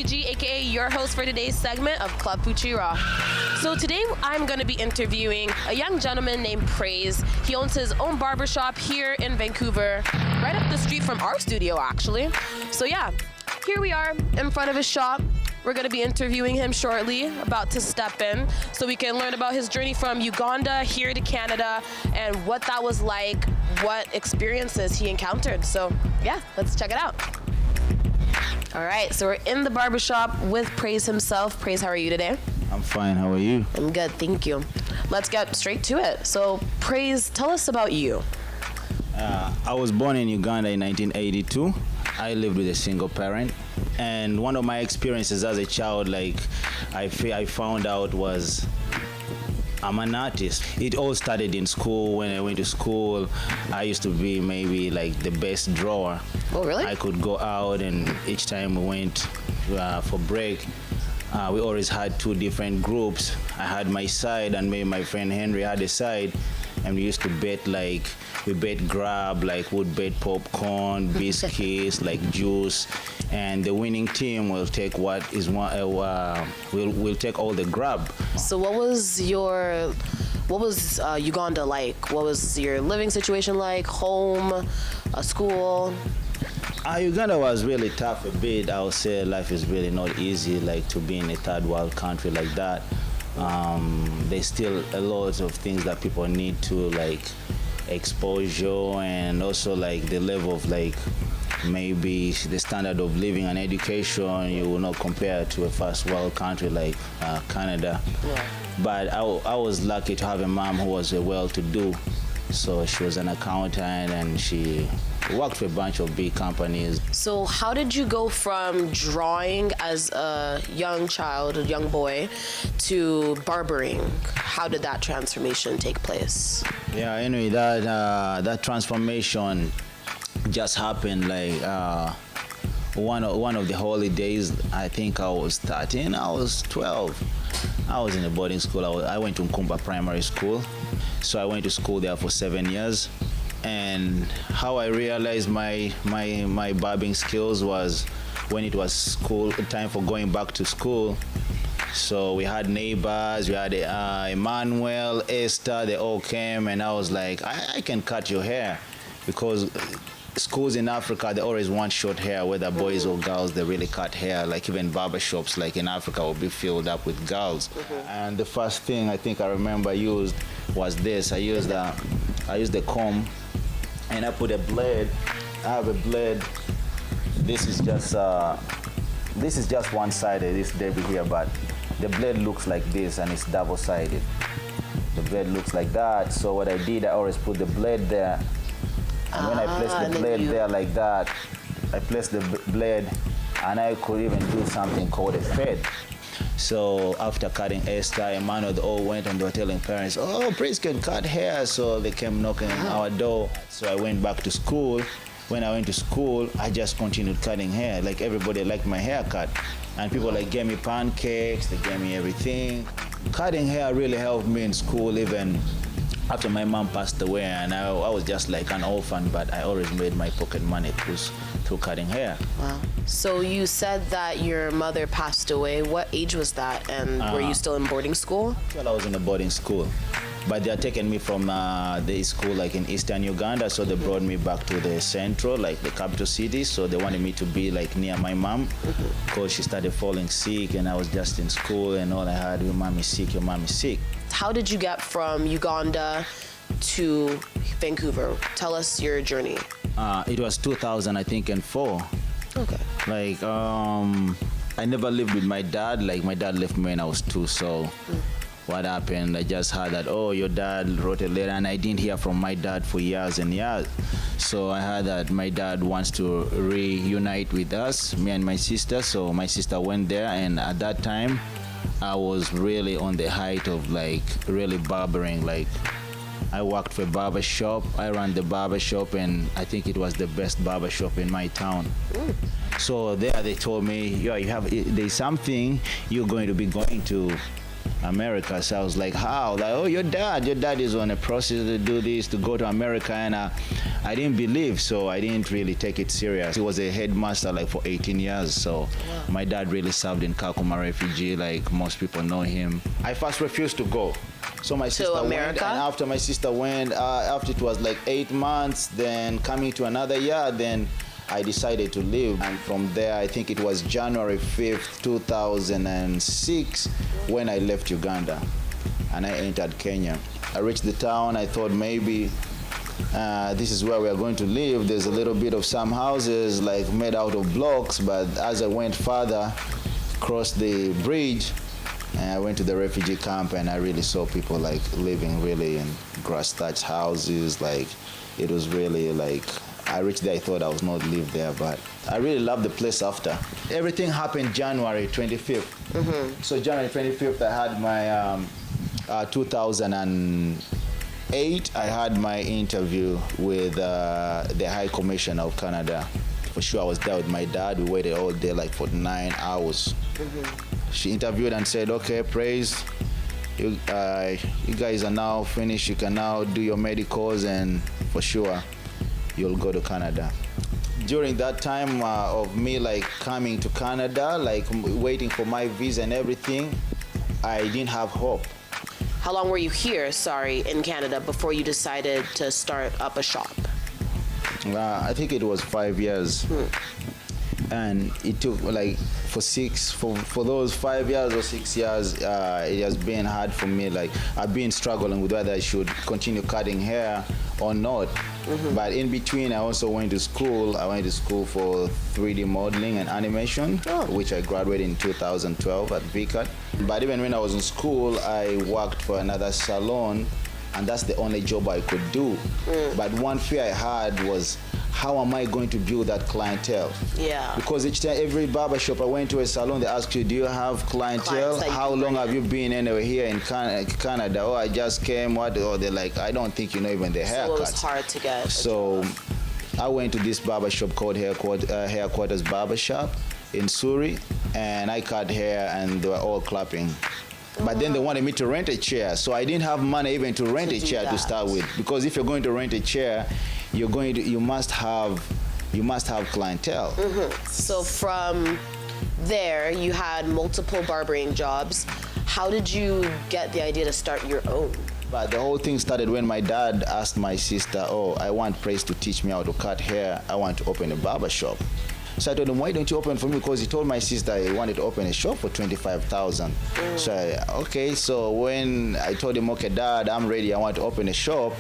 PG, aka your host for today's segment of Club F.U.C.I. So today I'm going to be interviewing a young gentleman named Praise. He owns his own barbershop here in Vancouver, right up the street from our studio actually. So yeah, here we are in front of his shop. We're going to be interviewing him shortly, about to step in, so we can learn about his journey from Uganda here to Canada and what that was like, what experiences he encountered. So yeah, let's check it out. All right, so we're in the barbershop with Praise himself. Praise, how are you today? I'm fine, how are you? I'm good, thank you. Let's get straight to it. So Praise, tell us about you. I was born in Uganda in 1982. I lived with a single parent, and one of my experiences as a child, like I found out, was I'm an artist. It all started in school. When I went to school, I used to be maybe like the best drawer. Oh, really? I could go out, and each time we went for break, we always had two different groups. I had my side, and maybe my friend Henry had a side, and we used to bet, like, we bet grab, like would bet popcorn, biscuits, like juice, and the winning team will take what is one. Will take all the grab. So what was Uganda like? What was your living situation like? Home, school? Uganda was really tough a bit. I would say life is really not easy, like to be in a third world country like that. There's still a lot of things that people need to, like, exposure, and also like the level of, like, maybe the standard of living and education you will not compare to a first world country like Canada. Yeah. But I was lucky to have a mom who was well-to-do. So she was an accountant, and she worked for a bunch of big companies. So how did you go from drawing as a young child, a young boy, to barbering? How did that transformation take place? Yeah, anyway, that transformation just happened like one of the holidays. I think I was 13, I was 12. I was in a boarding school. I went to Nkumba Primary School. So I went to school there for 7 years. And how I realized my barbing skills was when it was school time for going back to school. So we had neighbors, we had Emmanuel, Esther, they all came, and I was like, I can cut your hair, because schools in Africa, they always want short hair, whether boys or girls, they really cut hair. Like even barber shops like in Africa will be filled up with girls. And the first thing I think I remember used was this. I used the comb, and I put a blade. I have a blade. This is just one-sided, this Debbie here, but the blade looks like this, and it's double-sided. The blade looks like that. So what I did, I always put the blade there. And when I placed the blade there like that, I placed the blade, and I could even do something called a fade. So after cutting Esther, Emmanuel, they all went and they were telling parents, oh, Praise can cut hair. So they came knocking on our door. So I went back to school. When I went to school, I just continued cutting hair. Like everybody liked my haircut. And people like gave me pancakes, they gave me everything. Cutting hair really helped me in school, even after my mom passed away, and I was just like an orphan, but I always made my pocket money through cutting hair. Wow. So you said that your mother passed away. What age was that, and were you still in boarding school? Well, I was in a boarding school, but they had taken me from the school like in eastern Uganda, so they brought me back to the central, like the capital city, so they wanted me to be like near my mom, because she started falling sick, and I was just in school, and all I had, your mom is sick, your mom is sick. How did you get from Uganda to Vancouver? Tell us your journey. It was 2000, I think, and 4. Okay. Like, I never lived with my dad. Like, my dad left me when I was 2, so what happened? I just heard that, oh, your dad wrote a letter, and I didn't hear from my dad for years and years. So I heard that my dad wants to reunite with us, me and my sister. So my sister went there, and at that time, I was really on the height of, like, really barbering. Like, I worked for a barber shop. I ran the barber shop, and I think it was the best barber shop in my town. So there they told me, yeah, there's something you're going to be going to America. So I was like, how? Like, oh, your dad is on a process to do this, to go to America. And I didn't believe, so I didn't really take it serious. He was a headmaster like for 18 years. So my dad really served in Kakuma refugee, like most people know him. I first refused to go. So my sister went, and after my sister went, after it was like 8 months, then coming to another year, then I decided to leave. And from there, I think it was January 5th, 2006, when I left Uganda and I entered Kenya. I reached the town, I thought maybe this is where we are going to live. There's a little bit of some houses like made out of blocks, but as I went further, crossed the bridge, and I went to the refugee camp, and I really saw people like living really in grass-thatched houses. Like it was really like, I reached there, I thought I was not live there, but I really loved the place after. Everything happened January 25th. So January 25th, I had my 2008, I had my interview with the High Commissioner of Canada. For sure, I was there with my dad. We waited all day, like for 9 hours. She interviewed and said, okay, Praise, you guys are now finished. You can now do your medicals, and for sure, you'll go to Canada. During that time of me like coming to Canada, like waiting for my visa and everything, I didn't have hope. How long were you here, in Canada before you decided to start up a shop? I think it was 5 years. And it took like for those 5 years or 6 years, it has been hard for me. Like I've been struggling with whether I should continue cutting hair or not. But in between, I also went to school. I went to school for 3D modeling and animation, which I graduated in 2012 at V.C.A. But even when I was in school, I worked for another salon, and that's the only job I could do. But one fear I had was, how am I going to build that clientele? Yeah. Because each time, every barbershop I went to a salon, they ask you, do you have clientele? How long have you been anyway here in Canada? Oh, I just came. What? Or they're like, I don't think you know even the haircut. So it was hard to get. So I went to this barbershop called Headquarters Barbershop in Surrey, and I cut hair, and they were all clapping. But then they wanted me to rent a chair, so I didn't have money even to rent a chair to start with. Because if you're going to rent a chair, you must have clientele. So from there, you had multiple barbering jobs. How did you get the idea to start your own? But the whole thing started when my dad asked my sister, oh, I want Praise to teach me how to cut hair. I want to open a barber shop. So I told him, why don't you open for me? Because he told my sister he wanted to open a shop for $25,000. So when I told him, okay, Dad, I'm ready, I want to open a shop,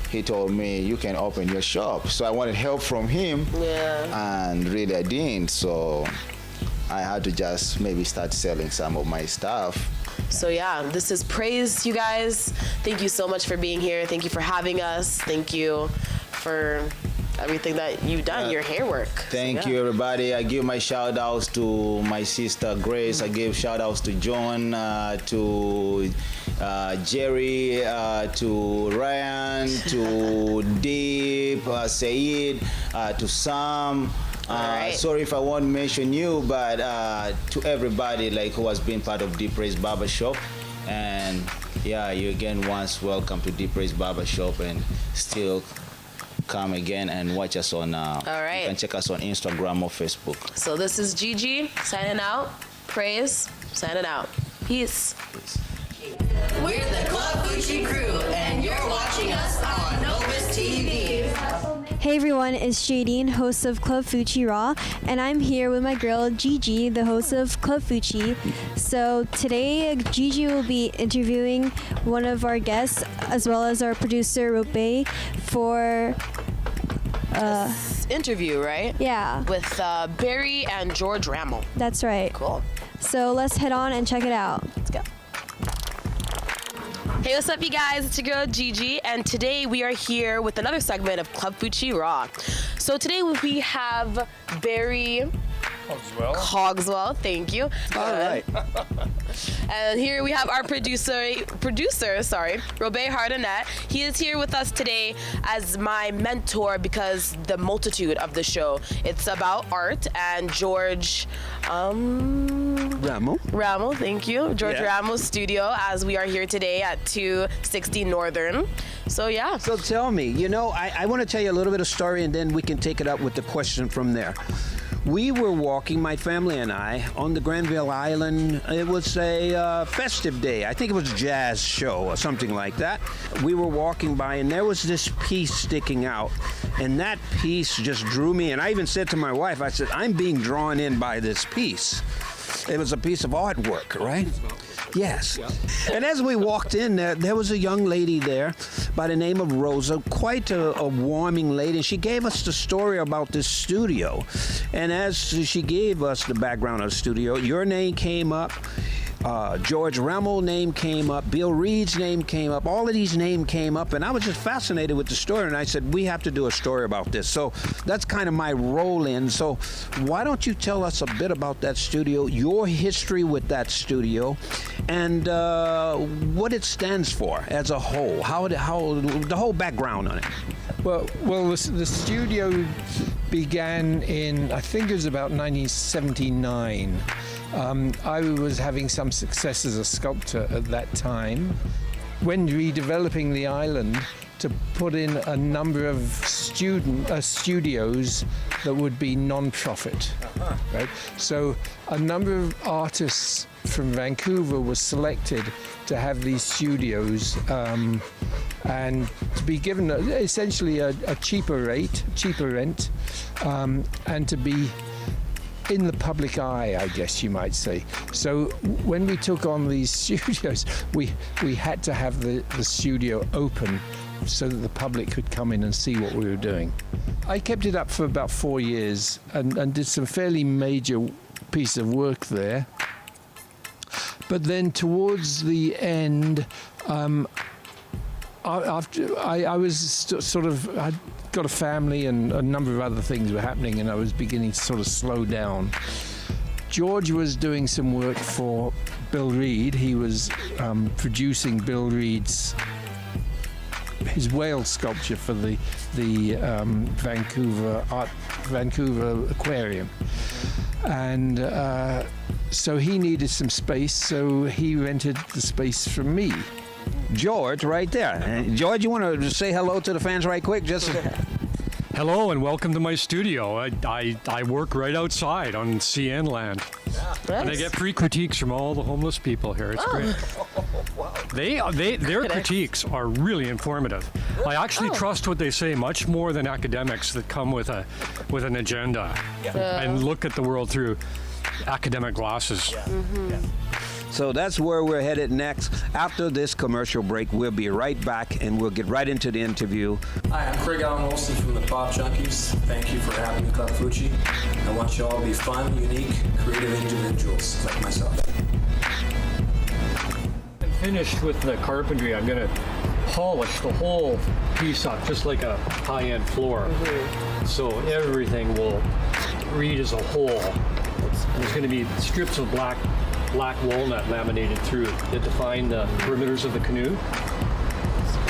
he told me, you can open your shop. So I wanted help from him, and really I didn't. So I had to just maybe start selling some of my stuff. So yeah, this is Praise, you guys. Thank you so much for being here. Thank you for having us. Thank you for everything that you've done, your hair work. Thank you, everybody. I give my shout outs to my sister Grace. I give shout outs to John, to Jerry, to Ryan, to Deep, Said, to Sam. Sorry if I won't mention you, but to everybody like who has been part of Deep Praise Barber Shop. And yeah, you again once welcome to Deep Praise Barber Shop, and still come again and watch us on you can check us on Instagram or Facebook. So this is Gigi signing out. Praise signing out. Peace. We're the Club F.U.C.I crew, and you're watching us on Novus TV. Hey everyone, it's Jadine, host of Club F.U.C.I Raw, and I'm here with my girl Gigi, the host of Club F.U.C.I. So today, Gigi will be interviewing one of our guests, as well as our producer Rope, for interview, right? Yeah. With Barry and George Rammell. That's right. Cool. So let's head on and check it out. Let's go. Hey, what's up, you guys? It's your girl Gigi, and today we are here with another segment of Club F.U.C.I Raw. So today we have Barry Cogswell, thank you. All right. And here we have our producer, Robe Hardinet. He is here with us today as my mentor because the multitude of the show. It's about art, and George, Rammell. Rammell, thank you. George Yeah. Rammell's studio, as we are here today at 260 Northern. So yeah. So tell me, I want to tell you a little bit of story, and then we can take it up with the question from there. We were walking, my family and I, on the Granville Island. It was a festive day. I think it was a jazz show or something like that. We were walking by, and there was this piece sticking out. And that piece just drew me. And I even said to my wife, I said, I'm being drawn in by this piece. It was a piece of artwork, right? Yes. And as we walked in there was a young lady there by the name of Rosa, quite a warming lady. And she gave us the story about this studio. And as she gave us the background of the studio, your name came up. George Rammell's name came up, Bill Reid's name came up, all of these names came up, and I was just fascinated with the story, and I said, we have to do a story about this. So that's kind of my role in. So why don't you tell us a bit about that studio, your history with that studio, and what it stands for as a whole, how the whole background on it. Well, the studio began in, I think it was about 1979. I was having some success as a sculptor at that time. When redeveloping the island, to put in a number of studios that would be non-profit, right? So a number of artists from Vancouver were selected to have these studios and to be given essentially a cheaper rent, and to be in the public eye, I guess you might say. So when we took on these studios, we had to have the studio open so that the public could come in and see what we were doing. I kept it up for about 4 years and did some fairly major piece of work there. But then towards the end, after I was I'd got a family and a number of other things were happening, and I was beginning to sort of slow down. George was doing some work for Bill Reid. He was producing Bill Reid's his whale sculpture for the Vancouver Aquarium, and so he needed some space, so he rented the space from me. George, right there. George, you want to say hello to the fans right quick? Hello and welcome to my studio. I work right outside on CN land. And I get free critiques from all the homeless people here. It's great. Their critiques are really informative. I actually trust what they say much more than academics that come with an agenda and look at the world through academic glasses. So that's where we're headed next. After this commercial break, we'll be right back and we'll get right into the interview. Hi, I'm Craig Allen Olson from the Pop Junkies. Thank you for having me, Club F.U.C.I. I want you all to be fun, unique, creative individuals like myself. I'm finished with the carpentry. I'm going to polish the whole piece up just like a high-end floor. So everything will read as a whole. And there's going to be strips of black walnut laminated through that define the perimeters of the canoe.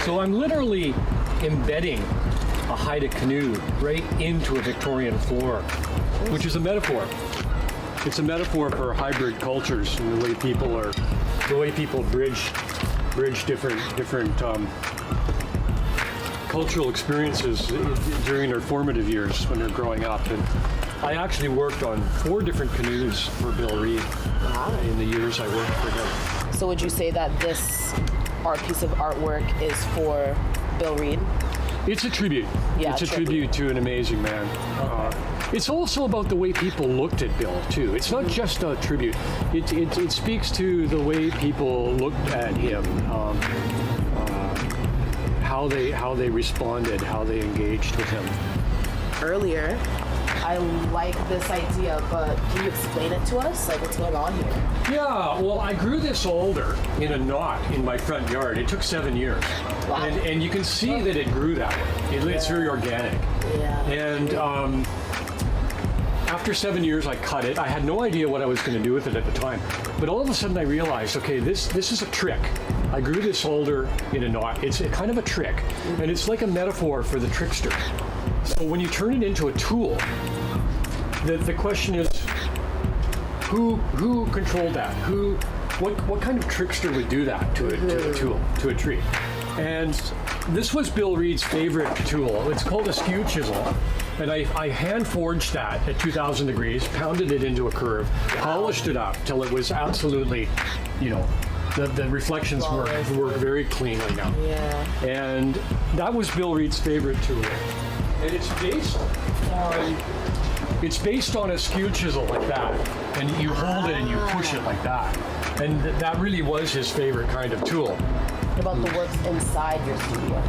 So I'm literally embedding a Haida canoe right into a Victorian floor, which is a metaphor. It's a metaphor for hybrid cultures and the way people bridge different cultural experiences during their formative years when they're growing up. And I actually worked on 4 different canoes for Bill Reid in the years I worked for him. So would you say that this piece of artwork is for Bill Reid? It's a tribute. Yeah, it's a tribute to an amazing man. It's also about the way people looked at Bill, too. It's not just a tribute. It speaks to the way people looked at him, how they responded, how they engaged with him. Earlier, I like this idea, but can you explain it to us? Like, what's going on here? Yeah, well, I grew this alder in a knot in my front yard. It took 7 years. Wow. And you can see that it grew that way. It's very organic. Yeah. And after 7 years, I cut it. I had no idea what I was going to do with it at the time. But all of a sudden, I realized, okay, this is a trick. I grew this alder in a knot. It's kind of a trick. And it's like a metaphor for the trickster. So when you turn it into a tool, the question is, who controlled that? What kind of trickster would do that to a tool, to a tree? And this was Bill Reid's favorite tool. It's called a skew chisel. And I hand forged that at 2,000 degrees, pounded it into a curve, polished it up till it was absolutely, the reflections work very cleanly now. Yeah. And that was Bill Reid's favorite tool. And it's based on a skew chisel like that. And you hold it and you push it like that. And that really was his favorite kind of tool. What about the works inside your studio?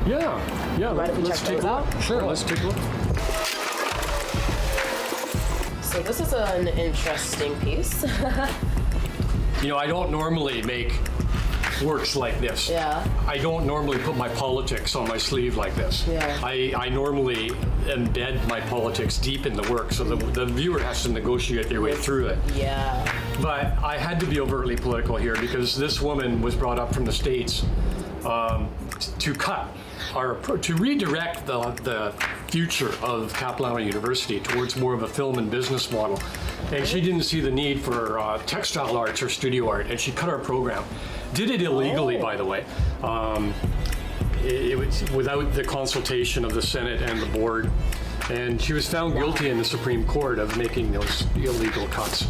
Yeah. Mind if we Let's check take those a out? look. Sure, let's take a look. So this is an interesting piece. I don't normally make works like this. Yeah. I don't normally put my politics on my sleeve like this. Yeah. I normally embed my politics deep in the work so the viewer has to negotiate their way through it. Yeah. But I had to be overtly political here because this woman was brought up from the States to redirect the future of Capilano University towards more of a film and business model. And she didn't see the need for textile arts or studio art, and she cut our program. Did it illegally, by the way. It was without the consultation of the Senate and the board. And she was found guilty in the Supreme Court of making those illegal cuts.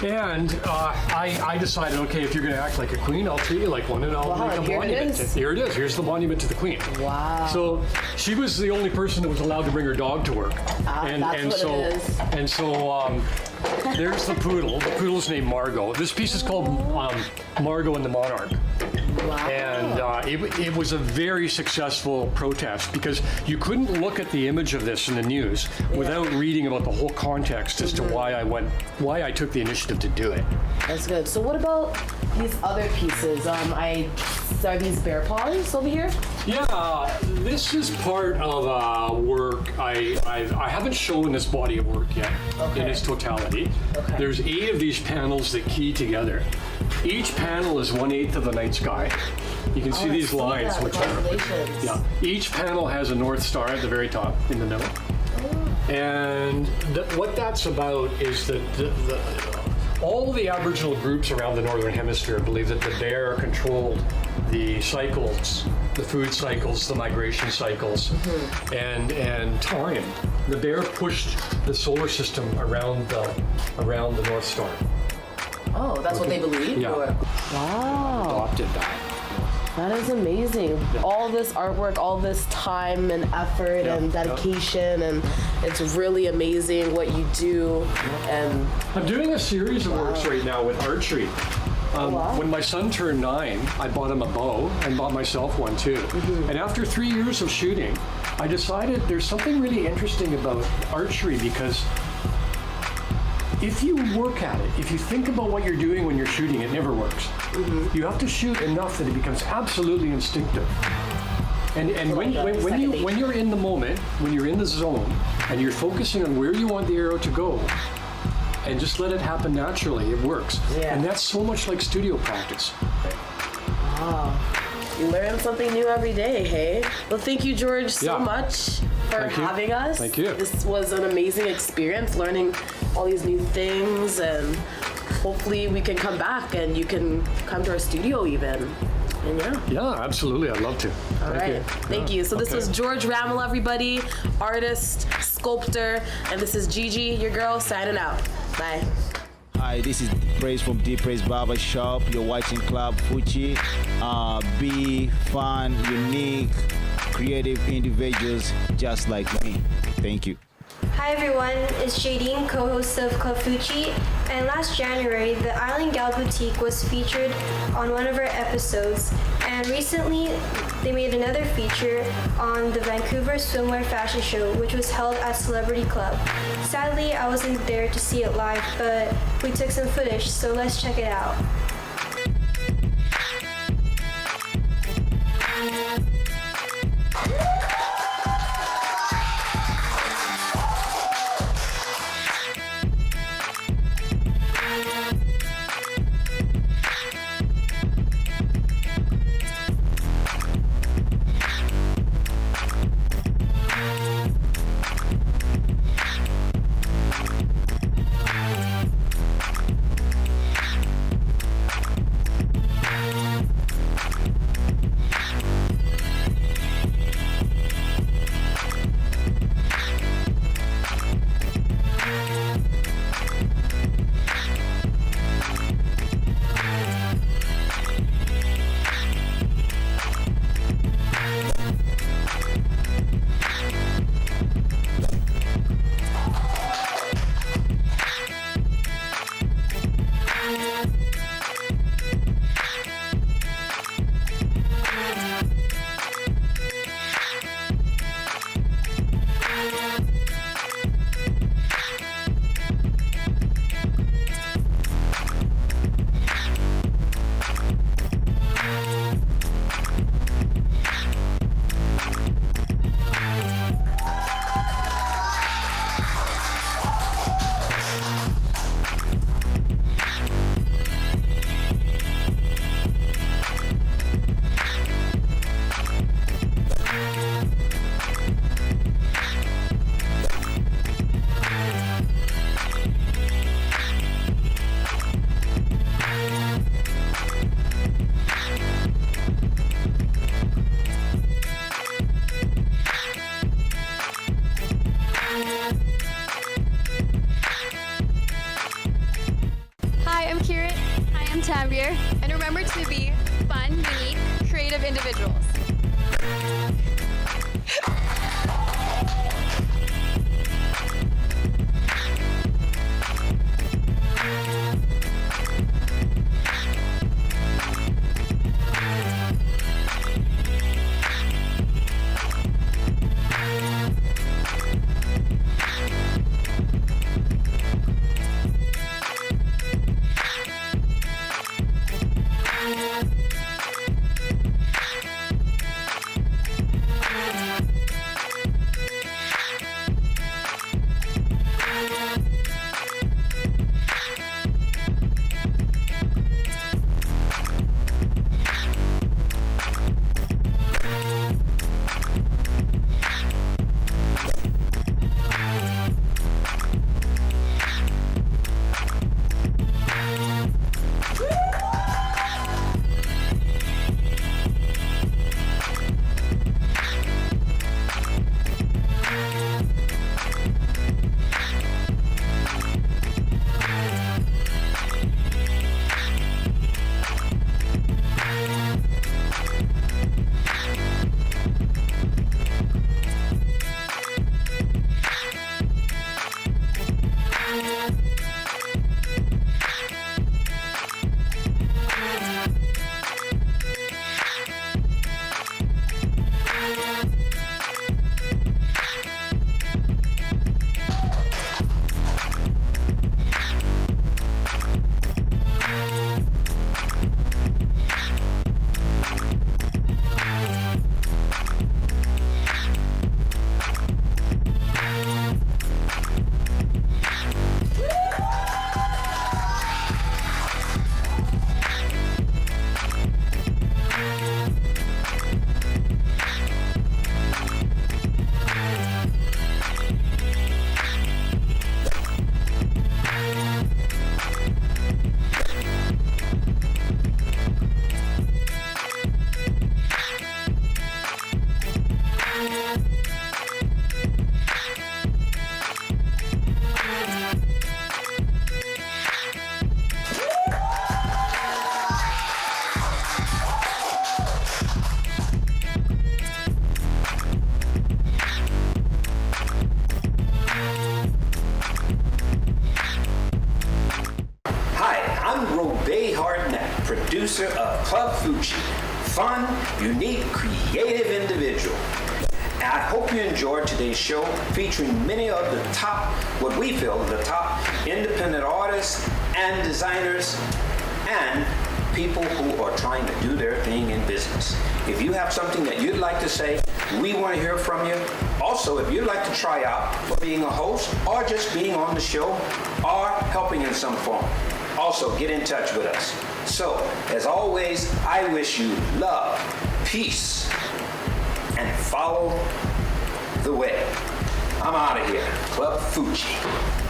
And I decided, okay, if you're going to act like a queen, I'll treat you like one, and I'll make a here monument. it is. Here it is. Here's the monument to the queen. Wow. So she was the only person that was allowed to bring her dog to work. And so there's the poodle. The poodle's named Margot. This piece is called Margot and the Monarch. Wow. And it was a very successful protest because you couldn't look at the image of this in the news without reading about the whole context as to why I took the initiative to do it. That's good. So what about these other pieces? Are these bear paws over here? Yeah, this is part of a work. I haven't shown this body of work yet in its totality. Okay. There's 8 of these panels that key together. Each panel is 1/8 of the night sky. You can see these lines, which are each panel has a North Star at the very top in the middle. And what that's about is that all the Aboriginal groups around the Northern Hemisphere believe that the bear controlled the cycles, the food cycles, the migration cycles, and time. The bear pushed the solar system around the North Star. Oh, that's what they believe? Yeah. Wow. Adopted that. That is amazing. All this artwork, all this time and effort and dedication, and it's really amazing what you do. And I'm doing a series of works right now with archery. When my son turned 9, I bought him a bow and bought myself one too. And after 3 years of shooting, I decided there's something really interesting about archery because if you work at it, if you think about what you're doing when you're shooting, it never works. You have to shoot enough that it becomes absolutely instinctive. And when you're in the moment, when you're in the zone, and you're focusing on where you want the arrow to go, and just let it happen naturally, it works. Yeah. And that's so much like studio practice. wow, you learn something new every day, hey? Well, thank you, George, so much for having us. Thank you. This was an amazing experience, learning all these new things, and hopefully we can come back and you can come to our studio even. And Yeah, absolutely. I'd love to. Thank you. So this was George Rammell, everybody, artist, sculptor, and this is Gigi, your girl, signing out. Bye. Hi, this is Praise from Deep Praise Barber Shop. You're watching Club F.U.C.I. Be fun, unique, creative individuals just like me. Thank you. Hi everyone, it's Jadine, co-host of Club F.U.C.I. And last January, the Island Gal Boutique was featured on one of our episodes. And recently, they made another feature on the Vancouver Swimwear Fashion Show, which was held at Celebrity Club. Sadly, I wasn't there to see it live, but we took some footage, so let's check it out. creative individuals. Producer of Club F.U.C.I, fun, unique, creative individual. And I hope you enjoyed today's show featuring many of the top, what we feel are the top independent artists and designers and people who are trying to do their thing in business. If you have something that you'd like to say, we want to hear from you. Also, if you'd like to try out for being a host or just being on the show or helping in some form, also get in touch with us. So, as always, I wish you love, peace, and follow the way. I'm out of here. Club F.U.C.I.